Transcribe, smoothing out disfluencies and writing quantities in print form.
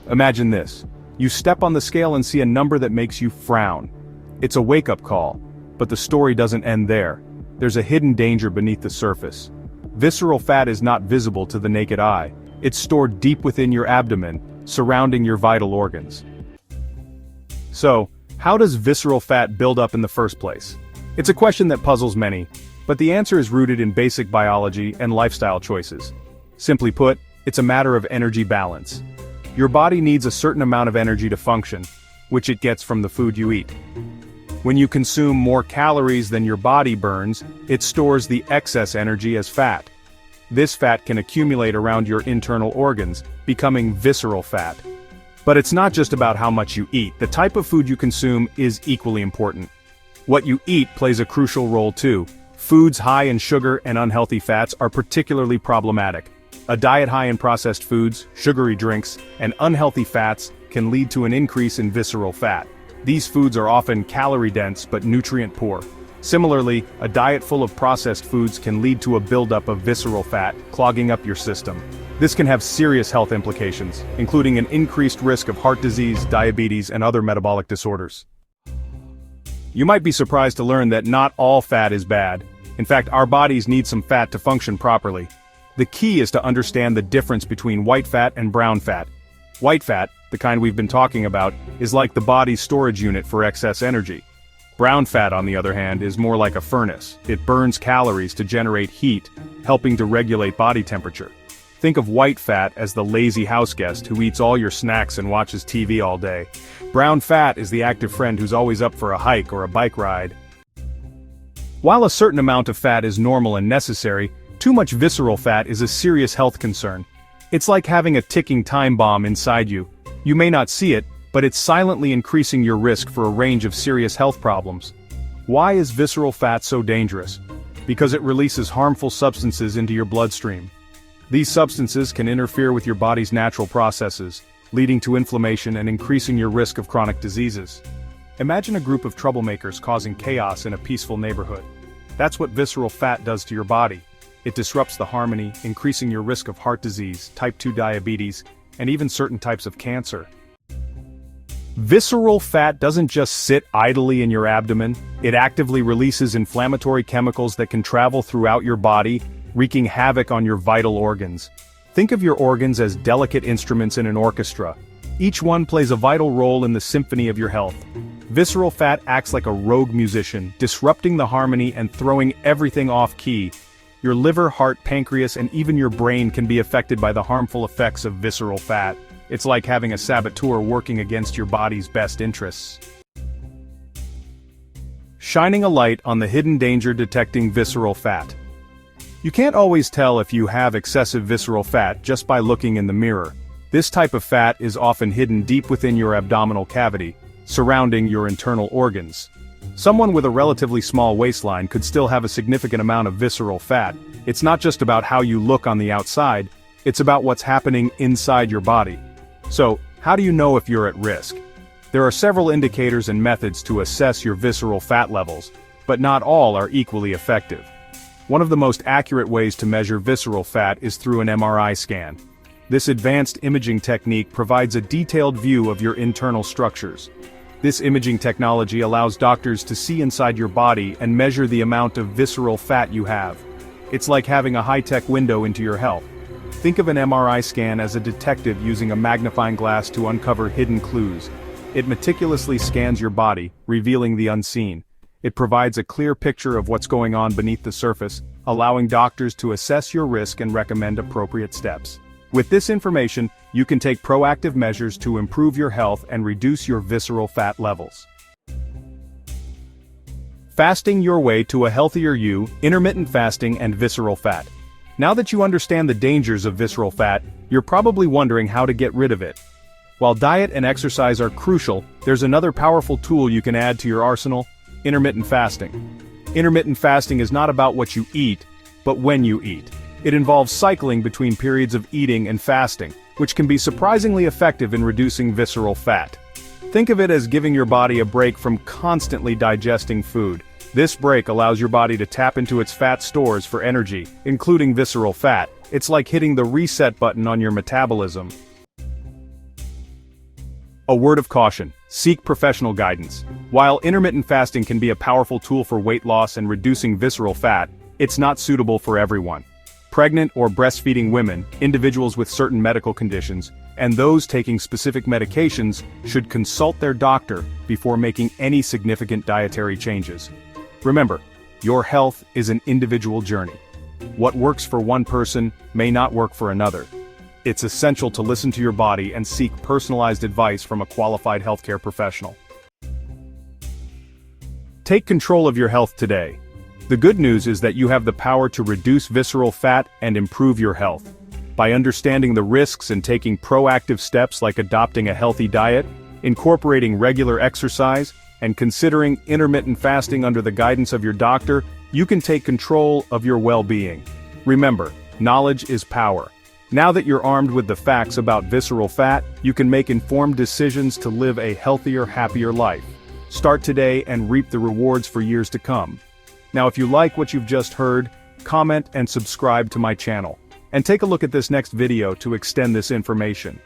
Imagine this. You step on the scale and see a number that makes you frown. It's a wake-up call, but the story doesn't end there. There's a hidden danger beneath the surface. Visceral fat is not visible to the naked eye. It's stored deep within your abdomen, surrounding your vital organs. So, how does visceral fat build up in the first place? It's a question that puzzles many, but the answer is rooted in basic biology and lifestyle choices. Simply put, it's a matter of energy balance. Your body needs a certain amount of energy to function, which it gets from the food you eat. When you consume more calories than your body burns, it stores the excess energy as fat. This fat can accumulate around your internal organs, becoming visceral fat. But it's not just about how much you eat. The type of food you consume is equally important. What you eat plays a crucial role too. Foods high in sugar and unhealthy fats are particularly problematic. A diet high in processed foods, sugary drinks, and unhealthy fats can lead to an increase in visceral fat. These foods are often calorie-dense but nutrient-poor. Similarly, a diet full of processed foods can lead to a buildup of visceral fat, clogging up your system. This can have serious health implications, including an increased risk of heart disease, diabetes, and other metabolic disorders. You might be surprised to learn that not all fat is bad. In fact, our bodies need some fat to function properly. The key is to understand the difference between white fat and brown fat. White fat, the kind we've been talking about, is like the body's storage unit for excess energy. Brown fat, on the other hand, is more like a furnace. It burns calories to generate heat, helping to regulate body temperature. Think of white fat as the lazy houseguest who eats all your snacks and watches TV all day. Brown fat is the active friend who's always up for a hike or a bike ride. While a certain amount of fat is normal and necessary, too much visceral fat is a serious health concern. It's like having a ticking time bomb inside you. You may not see it, but it's silently increasing your risk for a range of serious health problems. Why is visceral fat so dangerous? Because it releases harmful substances into your bloodstream. These substances can interfere with your body's natural processes, leading to inflammation and increasing your risk of chronic diseases. Imagine a group of troublemakers causing chaos in a peaceful neighborhood. That's what visceral fat does to your body. It disrupts the harmony, increasing your risk of heart disease, type 2 diabetes, and even certain types of cancer. Visceral fat doesn't just sit idly in your abdomen, it actively releases inflammatory chemicals that can travel throughout your body, wreaking havoc on your vital organs. Think of your organs as delicate instruments in an orchestra. Each one plays a vital role in the symphony of your health. Visceral fat acts like a rogue musician, disrupting the harmony and throwing everything off key. Your liver, heart, pancreas, and even your brain can be affected by the harmful effects of visceral fat. It's like having a saboteur working against your body's best interests. Shining a light on the hidden danger detecting visceral fat. You can't always tell if you have excessive visceral fat just by looking in the mirror. This type of fat is often hidden deep within your abdominal cavity, surrounding your internal organs. Someone with a relatively small waistline could still have a significant amount of visceral fat. It's not just about how you look on the outside, it's about what's happening inside your body. So, how do you know if you're at risk? There are several indicators and methods to assess your visceral fat levels, but not all are equally effective. One of the most accurate ways to measure visceral fat is through an MRI scan. This advanced imaging technique provides a detailed view of your internal structures. This imaging technology allows doctors to see inside your body and measure the amount of visceral fat you have. It's like having a high-tech window into your health. Think of an MRI scan as a detective using a magnifying glass to uncover hidden clues. It meticulously scans your body, revealing the unseen. It provides a clear picture of what's going on beneath the surface, allowing doctors to assess your risk and recommend appropriate steps. With this information, you can take proactive measures to improve your health and reduce your visceral fat levels. Fasting your way to a healthier you, intermittent fasting and visceral fat. Now that you understand the dangers of visceral fat, you're probably wondering how to get rid of it. While diet and exercise are crucial, there's another powerful tool you can add to your arsenal: intermittent fasting. Intermittent fasting is not about what you eat, but when you eat. It involves cycling between periods of eating and fasting, which can be surprisingly effective in reducing visceral fat. Think of it as giving your body a break from constantly digesting food. This break allows your body to tap into its fat stores for energy, including visceral fat. It's like hitting the reset button on your metabolism. A word of caution: seek professional guidance. While intermittent fasting can be a powerful tool for weight loss and reducing visceral fat, it's not suitable for everyone. Pregnant or breastfeeding women, individuals with certain medical conditions, and those taking specific medications should consult their doctor before making any significant dietary changes. Remember, your health is an individual journey. What works for one person may not work for another. It's essential to listen to your body and seek personalized advice from a qualified healthcare professional. Take control of your health today. The good news is that you have the power to reduce visceral fat and improve your health. By understanding the risks and taking proactive steps like adopting a healthy diet, incorporating regular exercise, and considering intermittent fasting under the guidance of your doctor, you can take control of your well-being. Remember, knowledge is power. Now that you're armed with the facts about visceral fat, you can make informed decisions to live a healthier, happier life. Start today and reap the rewards for years to come. Now, if you like what you've just heard, comment and subscribe to my channel. And take a look at this next video to extend this information.